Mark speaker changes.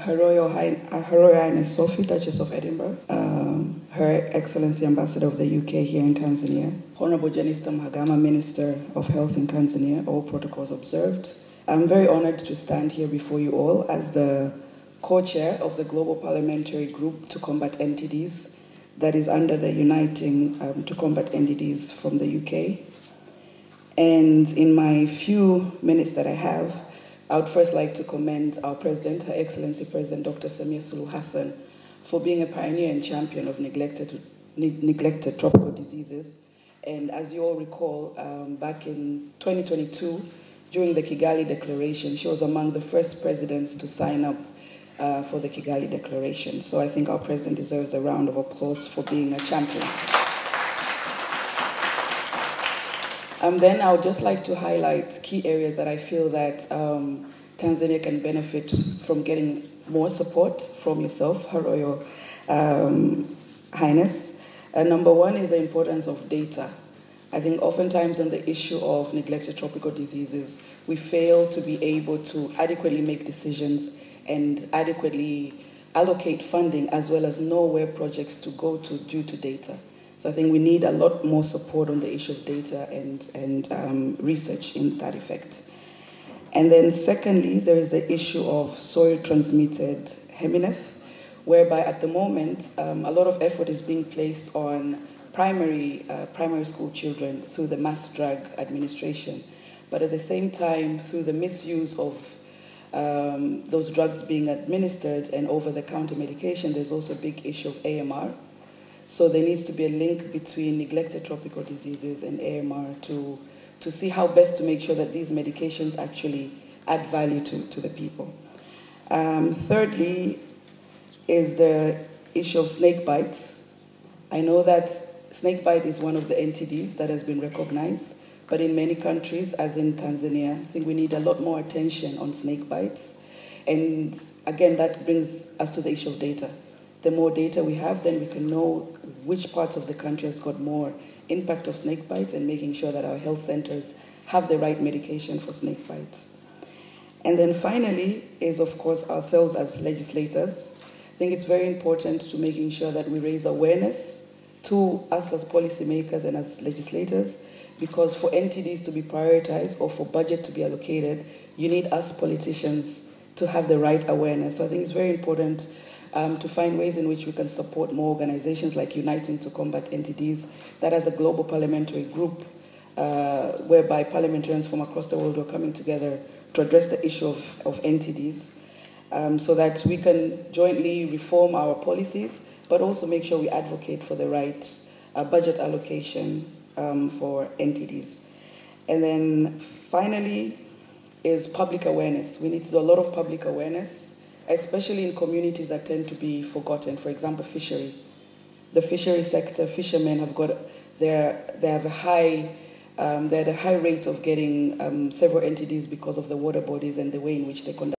Speaker 1: Her Royal Highness Sophie, Duchess of Edinburgh, Her Excellency Ambassador of the UK here in Tanzania, Honorable Jenista Mhagama, Minister of Health in Tanzania, all protocols observed. I'm very honored to stand here before you all as the co-chair of the Global Parliamentary Group to Combat NTDs that is under the Uniting to Combat NTDs from the UK. And in my few minutes that I have, I would first like to commend our President, Her Excellency President Dr. Samia Suluhu Hassan, for being a pioneer and champion of neglected tropical diseases. And as you all recall, back in 2022, during the Kigali Declaration, she was among the first presidents to sign up for the Kigali Declaration. So I think our President deserves a round of applause for being a champion. Then I would just like to highlight key areas that I feel that Tanzania can benefit from getting more support from yourself, Her Royal Highness. Number one is the importance of data. I think oftentimes on the issue of neglected tropical diseases, we fail to be able to adequately make decisions and adequately allocate funding as well as know where projects to go to due to data. So I think we need a lot more support on the issue of data and research in that effect. And then secondly, there is the issue of soil-transmitted hemineth, whereby at the moment, a lot of effort is being placed on primary school children through the mass drug administration. But at the same time, through the misuse of those drugs being administered and over-the-counter medication, there's also a big issue of AMR. So there needs to be a link between neglected tropical diseases and AMR to see how best to make sure that these medications actually add value to the people. Thirdly is the issue of snake bites. I know that snake bite is one of the NTDs that has been recognized, but in many countries, as in Tanzania, I think we need a lot more attention on snake bites. And again, that brings us to the issue of data. The more data we have, then we can know which parts of the country has got more impact of snake bites and making sure that our health centers have the right medication for snake bites. And then finally is, of course, ourselves as legislators. I think it's very important to making sure that we raise awareness to us as policymakers and as legislators, because for NTDs to be prioritized or for budget to be allocated, you need us politicians to have the right awareness. So I think it's very important to find ways in which we can support more organizations like Uniting to Combat NTDs, that as a global parliamentary group, whereby parliamentarians from across the world are coming together to address the issue of NTDs, so that we can jointly reform our policies, but also make sure we advocate for the right budget allocation for NTDs. And then finally is public awareness. We need to do a lot of public awareness, especially in communities that tend to be forgotten. For example, fishery. The fishery sector, fishermen have got, they have a high rate of getting several NTDs because of the water bodies and the way in which they conduct